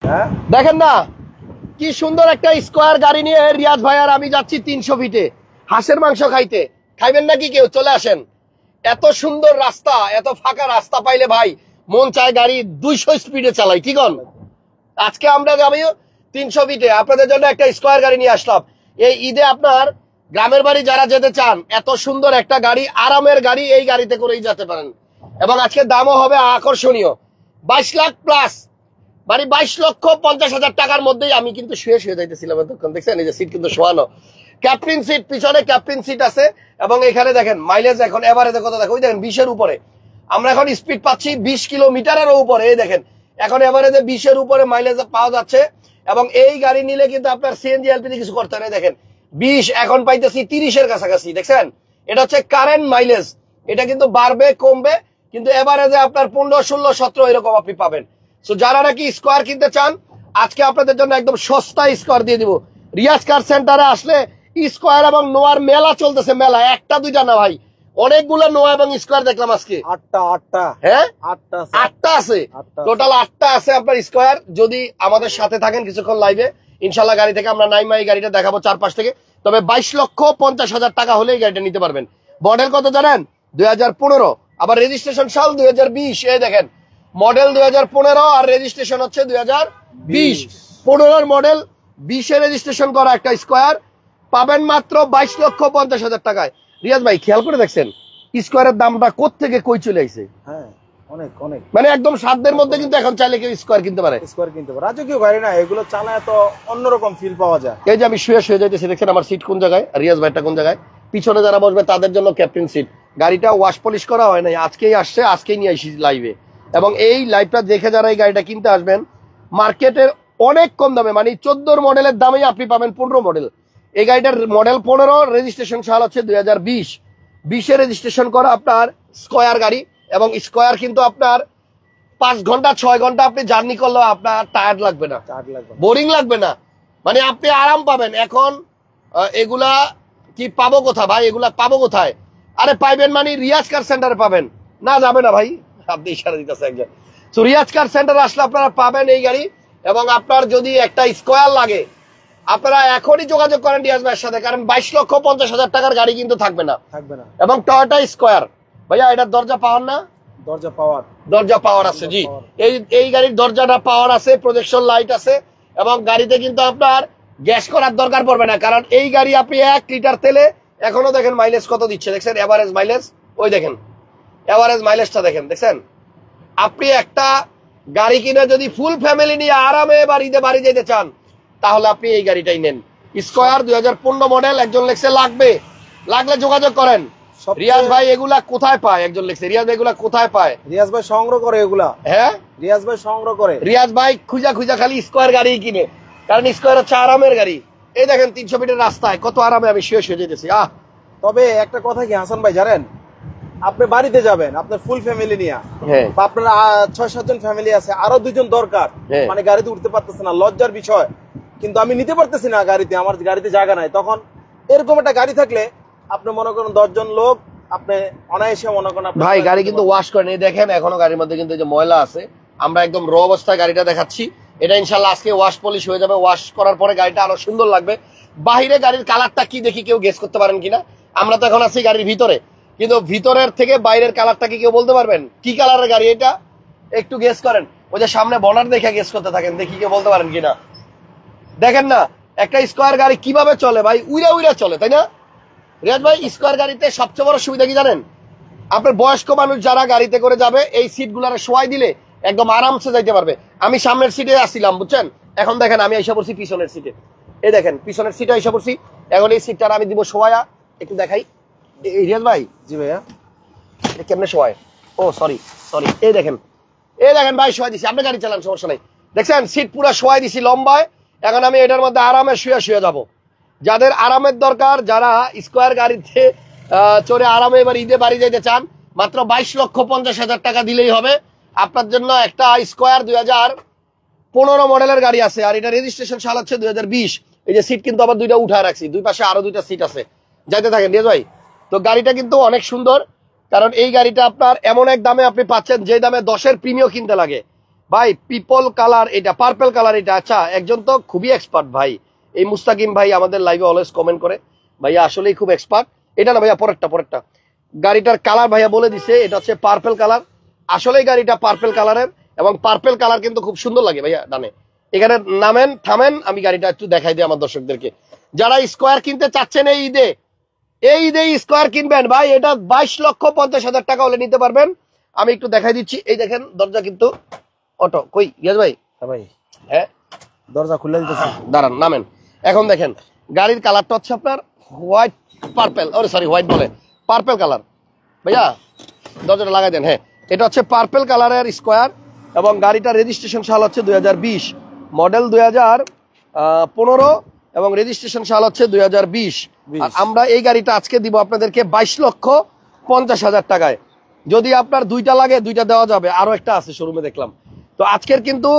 হ্যাঁ দেখেন না কি সুন্দর একটা স্কোয়ার গাড়ি নিয়ে রিয়াজ ভাই আর আমি যাচ্ছি 300 ফিটে হাঁসের মাংস খাইতে। খাইবেন নাকি কেউ? চলে আসেন। এত সুন্দর রাস্তা, এত ফাঁকা রাস্তা পাইলে ভাই মন চায় গাড়ি 200 স্পিডে চালাই। কি কন? আজকে আমরা যাবো 300 ফিটে, আপনাদের জন্য একটা স্কোয়ার গাড়ি নিয়ে আসলাম। এই ঈদে আপনার গ্রামের বাড়ি যারা যেতে চান, এত সুন্দর একটা গাড়ি, আরামের গাড়ি, এই গাড়িতে করেই যেতে পারেন। এবং আজকে দামও হবে আকর্ষণীয়, 22 লাখ প্লাস, মানে 22,50,000 টাকার মধ্যেই। আমি কিন্তু শুয়ে শুয়ে যাইতেছিলাম এতক্ষণ, দেখছেন এই যে সিট কিন্তু শোয়ানো, ক্যাপ্টেন সিট, পিছনে ক্যাপ্টেন সিট আছে। এবং এখানে দেখেন মাইলেজ এখন এভারেজে কত দেখো, ওই দেখেন 20-এর উপরে। আমরা এখন স্পিড পাচ্ছি 20 কিলোমিটারের উপরে। এই দেখেন এখন এভারেজে 20-এর উপরে মাইলেজ পাওয়া যাচ্ছে। এবং এই গাড়ি নিলে কিন্তু আপনার সিএনজি এলপিজি কিছু করতে নেই। দেখেন 20 এখন পাইতেছি 30-এর কাছাকাছি। দেখছেন এটা হচ্ছে কারেন্ট মাইলেজ। এটা কিন্তু বাড়বে কমবে, কিন্তু এভারেজে আপনার 15, 16, 17 এরকম আপনি পাবেন। সো যারা নাকি স্কোয়ার কিনতে চান, আজকে আপনাদের জন্য একদম সস্তা স্কোয়ার দিয়ে দিব। রিয়াজ কার সেন্টারে আসলে স্কোয়ার এবং নোয়ার মেলা চলতেছে। মেলা একটা দুইটা না ভাই, অনেকগুলো নোয়া এবং স্কোয়ার দেখলাম আজকে। হ্যাঁ 8টা আছে, টোটাল 8টা আছে আপনার স্কোয়ার। যদি আমাদের সাথে থাকেন কিছুক্ষণ লাইভে, ইনশাল্লাহ গাড়ি থেকে আমরা নাইমা এই গাড়িটা দেখাবো 4-5 থেকে। তবে 22,50,000 টাকা হলে এই গাড়িটা নিতে পারবেন। মডেল কত জানেন? 2015, আবার রেজিস্ট্রেশন সাল 2020। এই দেখেন মডেল 2015 আর রেজিস্ট্রেশন হচ্ছে 2020। 15-র মডেল, 20-এ রেজিস্ট্রেশন করা একটা স্কোয়ার পাবেন মাত্র 22,50,000 টাকায়। রিয়াজ ভাই খেয়াল করে দেখছেন স্কোয়ারের দামটা কোত্থেকে কই চলে আইছে? হ্যাঁ অনেক অনেক, মানে একদম সাধ্যের মধ্যে কিন্তু এখন চাইলে কেউ স্কোয়ার কিনতে পারে। স্কোয়ার কিনতে পারে, রাজকীয় গাড়ি না এগুলো, চালায় তো অন্যরকম ফিল পাওয়া যায়। এই যে আমি শুয়ে শুয়ে যাইতেছি, দেখছেন আমার সিট কোন জায়গায়, রিয়াজ ভাইটা কোন জায়গায়, পিছনে যারা বসবে তাদের জন্য ক্যাপ্টেন সিট। গাড়িটা ওয়াশ পলিশ করা হয় নাই, আজকেই আসছে, আজকেই নিয়ে আসি লাইভে। এবং এই লাইভটা দেখে যারা এই গাড়িটা কিনতে আসবেন, মার্কেটের অনেক কম দামে, মানে 14 মডেলের দামেই আপনি পাবেন 15 মডেল। এই গাড়িটার মডেল 15, রেজিস্ট্রেশন সাল হচ্ছে 2020। 20-এ রেজিস্ট্রেশন করা আপনার স্কোয়ার গাড়ি। এবং স্কোয়ার কিন্তু আপনার 5 ঘন্টা 6 ঘন্টা আপনি জার্নি করলেও আপনার টায়ার্ড লাগবে না, বোরিং লাগবে না, মানে আপনি আরাম পাবেন। এখন এগুলা কি পাবো কোথায় ভাই? এগুলা পাবো কোথায়? আরে পাইবেন মানে রিয়াজ কার সেন্টারে পাবেন। না যাবে না ভাই, আপনি ইশারা দিতেছে একজন। তো রিয়াজ কার সেন্টারে আসলে আপনারা পাবেন এই গাড়ি। এবং আপনার যদি একটা স্কোয়ার লাগে, আপনারা এখনই যোগাযোগ করেন রিয়াজ ভাইয়ের সাথে, কারণ 22,50,000 টাকার গাড়ি কিন্তু থাকবে না। এবং টয়োটা স্কোয়ার ভাইয়া, এটার দরজা পাওয়ার না? দরজা পাওয়ার আছে জি। এই গাড়ির দরজাটা পাওয়ার আছে, প্রজেকশন লাইট আছে। এবং গাড়িতে কিন্তু আপনার গ্যাস করার দরকার পড়বে না, কারণ এই গাড়ি আপনি 1 লিটার তেলে এখনো দেখেন মাইলেজ কত দিচ্ছে, দেখছেন এভারেজ মাইলেজ। ওই দেখেন এভারেজ মাইলেজটা দেখেন, দেখছেন। আপনি একটা গাড়ি কিনে যদি ফুল ফ্যামিলি নিয়ে আরামে বাড়িতে বাড়ি যেতে চান, তাহলে আপনি এই গাড়িটাই নেন। Square 2015 model. একজন লেখছে লাগবে, লাগলে যোগাযোগ করেন। রিয়াজ ভাই এগুলা কোথায় পায়? একজন লিখছে রিয়াজ ভাই এগুলা কোথায় পায়? রিয়াজ ভাই সংগ্রহ করে এগুলা। হ্যাঁ রিয়াজ ভাই সংগ্রহ করে। রিয়াজ ভাই খুঁজা খুঁজা খালি স্কোয়ার গাড়ি কিনে, কারণ স্কোয়ার হচ্ছে আরামের গাড়ি। এই দেখেন 300 ফিটের রাস্তায় কত আরামে আমি শুয়ে শুয়ে যেতেছি। তবে একটা কথা কি হাসান ভাই জানেন, আপনি বাড়িতে যাবেন আপনার ফুল ফ্যামিলি নিয়ে, বা আপনার 6-7 জন ফ্যামিলি আছে, আরো 2 জন দরকার, মানে গাড়িতে উঠতে পারতেছে না, লজ্জার বিষয়। কিন্তু আমি নিতে পারতেছি না গাড়িতে, আমার গাড়িতে জায়গা নাই। তখন এরকম একটা গাড়ি থাকলে আপনি মনে করেন 10 জন লোক আপনি অনায়াসে মনে করেন ভাই গাড়ি কিন্তু ওয়াশ করেন। এই দেখেন এখনো গাড়ির মধ্যে কিন্তু যে ময়লা আছে। আমরা একদম র অবস্থায় গাড়িটা দেখাচ্ছি। এটা ইনশাল্লাহ আজকে ওয়াশ পলিশ হয়ে যাবে। ওয়াশ করার পরে গাড়িটা আরো সুন্দর লাগবে। বাহিরে গাড়ির কালারটা কি দেখি কেউ গেস করতে পারেন কিনা? আমরা তো এখন আছি গাড়ির ভিতরে, কিন্তু ভিতরের থেকে বাইরের কালারটা কি কেউ বলতে পারবেন? কি কালারের গাড়ি এটা একটু গেস করেন। ওই যে সামনে বর্ডার দেখে গেস করতে থাকেন, দেখি কেউ বলতে পারেন কিনা। দেখেন না একটা স্কোয়ার গাড়ি কিভাবে চলে ভাই, উইরা উইরা চলে, তাই না রিয়াজ ভাই? স্কোয়ার গাড়িতে সবচেয়ে বড় সুবিধা কি জানেন? আপনার বয়স্ক মানুষ যারা গাড়িতে করে যাবে, এই সিট গুলারে শোয়াই দিলে একদম আরামসে যাইতে পারবে। আমি সামনের সিটে আসছিলাম বুঝছেন, এখন দেখেন আমি এসে পড়ছি পিছনের সিটে। এই দেখেন পিছনের সিটে এসে পড়ছি। এখন এই সিটটা আমি দিব শোয়া, একটু দেখাই। রিয়াজ ভাই জি ভাইয়া কেমনে শোয়ায়? ও সরি সরি, এই দেখেন ভাই শোয়া দিছি। আপনি গাড়ি চালান, সমস্যা নাই। দেখছেন সিট পুরো শোয়াই দিছি লম্বায়। এখন আমি এটার মধ্যে আরামে শুয়ে শুয়ে যাবো। যাদের আরামের দরকার, যারা স্কোয়ার গাড়িতে চড়ে আরামে এবার ঈদে বাড়ি যেতে চান, মাত্র 22,50,000 টাকা দিলেই হবে। আপনার জন্য একটা স্কোয়ার 2015 মডেলের গাড়ি আছে, আর এটা রেজিস্ট্রেশন সাল হচ্ছে 2020। এই যে সিট কিন্তু আবার 2টা উঠায় রাখছি, 2 পাশে আরো 2টা সিট আছে, যাইতে থাকেন রিয়াজ ভাই। তো গাড়িটা কিন্তু অনেক সুন্দর, কারণ এই গাড়িটা আপনার এমন এক দামে আপনি পাচ্ছেন যে দামে 10-এর প্রিমিয়াম কিনতে লাগে। ভাই পিপল কালার, এটা পার্পল কালার, এটা আচ্ছা একজন তো খুবই এক্সপার্ট ভাই, এই মুস্তাকিম ভাই আমাদের লাইভে অলওয়েজ কমেন্ট করে, ভাইয়া আসলেই খুব এক্সপার্ট। এটা না ভাইয়া, পরেরটা গাড়িটার কালার ভাইয়া বলে দিছে, এটা হচ্ছে পার্পল কালার। আসলেই গাড়িটা পার্পল কালারের, এবং পার্পল কালার কিন্তু খুব সুন্দর লাগে ভাইয়া। ডানে এখানে নামেন, থামেন, আমি গাড়িটা একটু দেখাই দিই আমার দর্শকদেরকে। যারা স্কোয়ার কিনতে চাচ্ছেন এই ঈদে স্কোয়ার কিনবেন ভাই, এটা 22,50,000 টাকা হলে নিতে পারবেন। আমি একটু দেখাই দিচ্ছি, এই দেখেন দরজা কিন্তু অটো, কই ইয়াস ভাই? ভাই হ্যাঁ দরজা খুলে দিতেছি, দাঁড়ান নামেন। এখন দেখেন গাড়ির কালারটা হচ্ছে আপনার হোয়াইট পার্পল, সরি হোয়াইট বলে পার্পল কালার। ভাইয়া দরজাটা লাগাই দেন। হ্যাঁ, এটা হচ্ছে পার্পল কালারের স্কোয়ার, এবং গাড়িটার রেজিস্ট্রেশন সাল হচ্ছে 2020, মডেল 2015, এবং রেজিস্ট্রেশন সাল হচ্ছে 2020। আর আমরা এই গাড়িটা আজকে দিব আপনাদেরকে 22,50,000 টাকায়। যদি আপনার দুইটা লাগে দুইটা দেওয়া যাবে, আরো একটা আছে শোরুমে দেখলাম। তো আজকের কিন্তু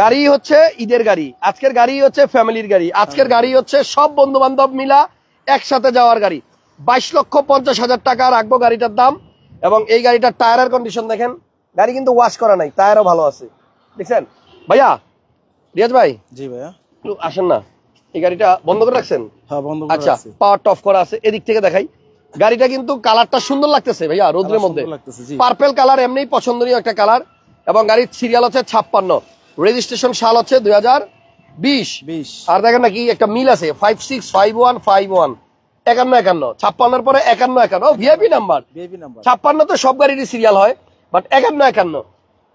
গাড়ি হচ্ছে ঈদের গাড়ি, আজকের গাড়ি হচ্ছে ফ্যামিলির গাড়ি, আজকের গাড়ি হচ্ছে সব বন্ধু বান্ধব মিলা একসাথে যাওয়ার গাড়ি। 22,50,000 টাকা রাখবো গাড়িটার দাম। এবং এই গাড়িটার টায়ারের কন্ডিশন দেখেন, গাড়ি কিন্তু ওয়াশ করা নাই, টায়ারও ভালো আছে, দেখছেন ভাইয়া? রিয়াজ ভাই, জি ভাইয়া একটু আসেন না, এই গাড়িটা বন্ধ করে রাখছেন? হ্যাঁ বন্ধ করে আচ্ছা, রাখছি। পাওয়ার অফ করা আছে, এদিক থেকে দেখাই। গাড়িটা কিন্তু কালারটা সুন্দর লাগতেছে ভাইয়া, রোদ্রের মধ্যে পার্পল কালার এমনি পছন্দনীয় একটা কালার। এবং গাড়ির সিরিয়াল হচ্ছে 56, রেজিস্ট্রেশন সাল হচ্ছে 2020। আর দেখেন নাকি একটা মিল আছে 565151, 5151, 56 পরে 5151, ভিআইপি নাম্বার। 56 তো সব গাড়িরই সিরিয়াল হয়, বাট 5151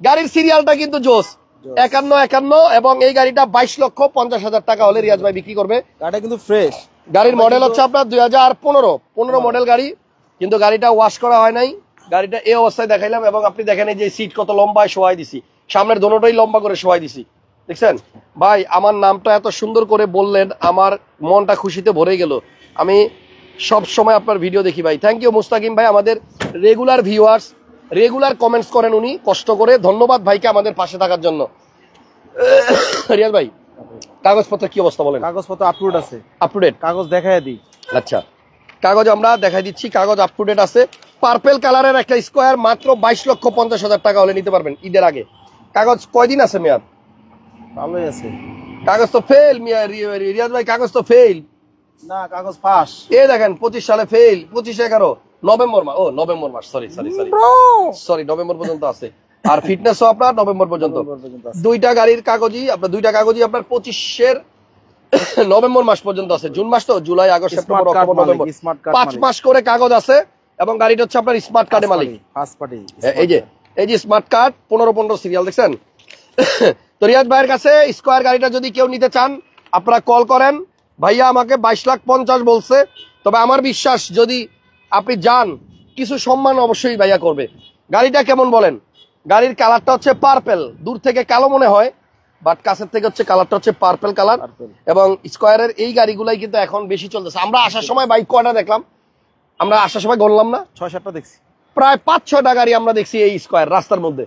গাড়ির সিরিয়ালটা কিন্তু জোস। 5151, এবং এই গাড়িটা 22,50,000 টাকা হলে রিয়াজ ভাই বিক্রি করবে। গাড়িটা কিন্তু ফ্রেশ, গাড়ির মডেল হচ্ছে আপনার 2015 মডেল গাড়ি, কিন্তু গাড়িটা ওয়াশ করা হয় নাই। গাড়িটা এই অবস্থায় দেখাইলাম, এবং আপনি দেখেন এই যে সিট কত লম্বায় শোয়াই দিছি, সামনের দোনোটাই লম্বা করে শোয়াই দিছি, দেখছেন ভাই? আমার নামটা এত সুন্দর করে বললেন, আমার মনটা খুশিতে ভরে গেল। আমি সব সময় আপনার ভিডিও দেখি ভাই। থ্যাংক ইউ মুস্তাকিম ভাই, আমাদের রেগুলার ভিউয়ার্স, রেগুলার কমেন্টস করেন উনি কষ্ট করে। ধন্যবাদ ভাইকে আমাদের পাশে থাকার জন্য। রিয়াজ ভাই, কাগজপত্র কি অবস্থা বলেন? কাগজপত্র আপ টু ডেট আছে, আপ টু ডেট। কাগজ দেখায় দিই। আচ্ছা, কাগজ আমরা দেখাই দিচ্ছি, কাগজ আপ টু ডেট আছে। পার্পল কালারের একটা স্কোয়ার মাত্র 22,50,000 টাকা হলে নিতে পারবেন ঈদের আগে। কাগজ কয়দিন আছে মেয়াদ? ভালোই আছে। কাগজ তো ফেল মিয়া, রিয়াজ ভাই কাগজ তো ফেল না, কাগজ পাস। এই দেখেন 25 সালে ফেল, 25/11 নভেম্বর মাস, নভেম্বর মাস, সরি নভেম্বর পর্যন্ত আছে। আর ফিটনেসও আপনার নভেম্বর পর্যন্ত। দুইটা গাড়ির কাগজই আপনার 25 নভেম্বর মাস পর্যন্ত আছে। জুন মাস তো, July, August, September, October, November, 5 মাস করে কাগজ আছে। এবং গাড়িটা হচ্ছে আপনার স্মার্ট কার্ডের মালিক। এই যে স্মার্ট কার্ড 15 সিরিয়াল, দেখছেন? তো রিয়াজ ভাইয়ের কাছে স্কোয়ার গাড়িটা যদি কেউ নিতে চান, আপনারা কল করেন। ভাইয়া আমাকে 22,50,000 বলছে, তবে আমার বিশ্বাস যদি আপনি যান কিছু সম্মান অবশ্যই ভাইয়া করবে। গাড়িটা কেমন বলেন? গাড়ির কালারটা হচ্ছে পার্পল, দূর থেকে কালো মনে হয়, বাট কাছের থেকে হচ্ছে কালারটা হচ্ছে পার্পল কালার। এবং স্কোয়ারের এই গাড়িগুলাই কিন্তু এখন বেশি চলতেছে। আমরা আসার সময় বাইক কয়টা দেখলাম, আমরা আসার সময় গণলাম না, 6-7টা দেখছি, প্রায় 5-6টা গাড়ি আমরা দেখছি এই স্কোয়ার রাস্তার মধ্যে,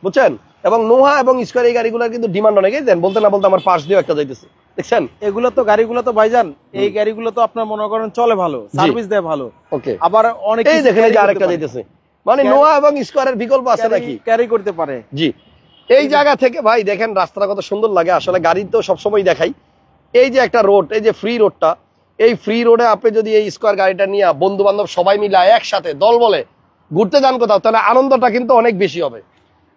বুঝছেন? এবং নোহা এবং স্কোয়ার এই গাড়িগুলোর কিন্তু ডিমান্ড অনেকেই দেন, বলতে না বলতে আমার পাশ দিয়েও একটা যাইতেছে, দেখছেন? এগুলো তো গাড়িগুলো তো ভাইজান, এই গাড়িগুলো তো আপনার মনে করেন চলে ভালো, সার্ভিস দেয় ভালো। ওকে, আবার অনেক এই দেখেন এই যে আরেকটা যাইতেছে, মানে নোহা এবং স্কোয়ারের বিকল্প আছে নাকি? ক্যারি করতে পারে। জি, এই জায়গা থেকে ভাই দেখেন রাস্তাটা কত সুন্দর লাগে। আসলে গাড়ি তো সবসময় দেখাই, এই যে একটা রোড, এই যে ফ্রি রোডটা, এই ফ্রি রোডে আপনি যদি এই স্কোয়ার গাড়িটা নিয়ে বন্ধু বান্ধব সবাই মিলে একসাথে দল বলে ঘুরতে যান কোথাও, তাহলে আনন্দটা কিন্তু অনেক বেশি হবে।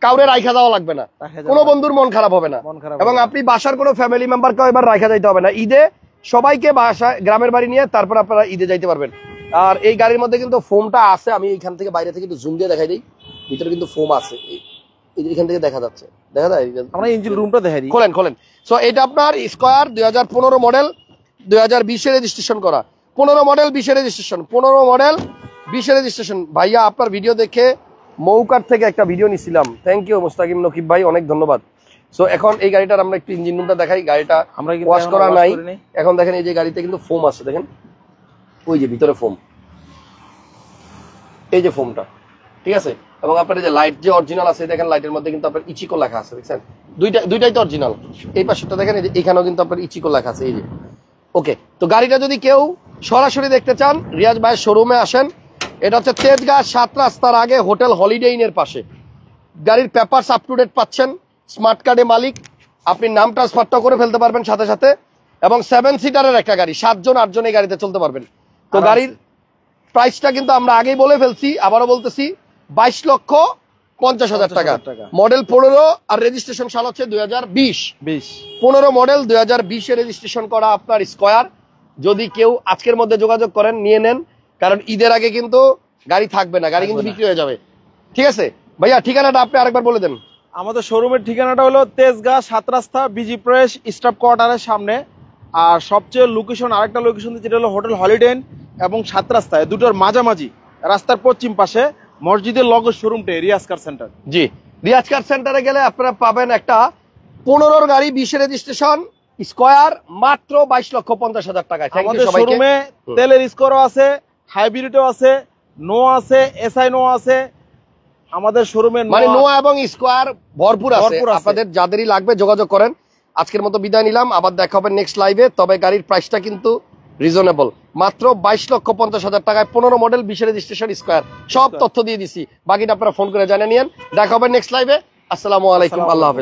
কাউরে রাইখা যাওয়া লাগবে না, কোনো বন্ধুর মন খারাপ হবে না, এবং আপনি বাসার কোনো ফ্যামিলি মেম্বারকেও এবার রাইখা যাইতে হবে না। ঈদে সবাইকে বাসায় গ্রামের বাড়ি নিয়ে তারপর আপনারা ঈদে যাইতে পারবেন। আর এই গাড়ির মধ্যে কিন্তু ফোমটা আছে, আমি এইখান থেকে বাইরে থেকে একটু জুম দিয়ে দেখাই দিই, ভিতরে কিন্তু ফোম আছে, এখান থেকে দেখা যাচ্ছে, দেখা যায়? আমরা ইঞ্জিন রুমটা দেখাই দিই, খোলেন। সো এটা আপনার স্কোয়ার 2015 মডেল, 2020 রেজিস্ট্রেশন করা, 15 মডেল 20 রেজিস্ট্রেশন, 15 মডেল 20 রেজিস্ট্রেশন। ভাইয়া আপনার ভিডিও দেখে মৌকার থেকে একটা ভিডিও নিছিলাম, থ্যাংক ইউ মুস্তাকিম নকিব ভাই, অনেক ধন্যবাদ। সো এখন এই গাড়িটার আমরা একটু ইঞ্জিন রুমটা দেখাই। গাড়িটা আমরা ওয়াশ করা নাই, এখন দেখেন এই যে গাড়িতে কিন্তু ফোম আছে, দেখেন ওই যে ভিতরে ফোম, এই যে ফোমটা, ঠিক আছে? এবং আপনার এই যে লাইট যে অরিজিনাল আছে, দেখেন লাইটের মধ্যে কিন্তু আপনার ইচিকো লেখা আছে, দেখছেন? দুইটাই তো অরিজিনাল। এই পাশেরটা দেখেন, এই যে এখানেও কিন্তু আপনার ইচিকো লেখা আছে, এই যে। ওকে, তো গাড়িটা যদি কেউ সরাসরি দেখতে চান, রিয়াজ ভাইয়ের শোরুমে আসেন। এটা হচ্ছে তেজগাঁ 7 রাস্তার আগে হোটেল হলিডে ইনের পাশে। গাড়ির পেপারস আপ টু ডেট পাচ্ছেন, স্মার্ট কার্ডে মালিক, আপনি নাম ট্রান্সফারটা করে ফেলতে পারবেন সাথে সাথে। এবং 7 সিটারের একটা গাড়ি, 7 জন 8 জন এই গাড়িতে চলতে পারবেন। তো গাড়ির প্রাইসটা কিন্তু আমরা আগেই বলে ফেলছি, আবারও বলতেছি 22,50,000 টাকা। মডেল 15 আর রেজিস্ট্রেশন সাল হচ্ছে 2020। 15 মডেল 2020 এ রেজিস্ট্রেশন করা আপনার স্কয়ার। যদি কেউ আজকের মধ্যে যোগাযোগ করেন নিয়ে নেন, কারণ ঈদের আগে কিন্তু গাড়ি থাকবে না, গাড়ি কিন্তু বিক্রি হয়ে যাবে। ঠিক আছে ভাইয়া, ঠিকানাটা আপনি আরেকবার বলে দেন। আমাদের শোরুমের ঠিকানাটা হলো তেজগাঁ 7 রাস্তা বিজি প্রেস স্টাফ কোয়ার্টারের সামনে। আর সবচেয়ে লোকেশন, আরেকটা লোকেশন যেটা হলো হোটেল হলিডে এবং 7 রাস্তায়, দুটোর মাঝামাঝি রাস্তার পশ্চিম পাশে মসজিদের লগের শোরুমটা রিয়াজ কার সেন্টার। জি, রিয়াজ কার সেন্টারে গেলে আপনারা পাবেন একটা 15 গাড়ি 20 রেজিস্ট্রেশন স্কয়ার মাত্র 22,50,000 টাকায়। আমাদের শোরুমে তেলের স্কোরও আছে, হাইব্রিডও আছে, নো আছে, এসআই নো আছে। আমাদের শোরুমে মানে নোয়া এবং স্কয়ার ভরপুর আছে। আপনাদের যাদেরই লাগবে যোগাযোগ করেন। আজকের মতো বিদায় নিলাম, আবার দেখা হবে নেক্সট লাইভে। তবে গাড়ির প্রাইসটা কিন্তু রিজনেবল, মাত্র 22,50,000 টাকায় 15 মডেল 20 রেজিস্ট্রেশন স্কয়ার। সব তথ্য দিয়ে দিছি, বাকিটা আপনারা ফোন করে জানিয়ে নিন। দেখা হবে নেক্সট লাইভে। আসসালামু আলাইকুম, আল্লাহ হাফেজ।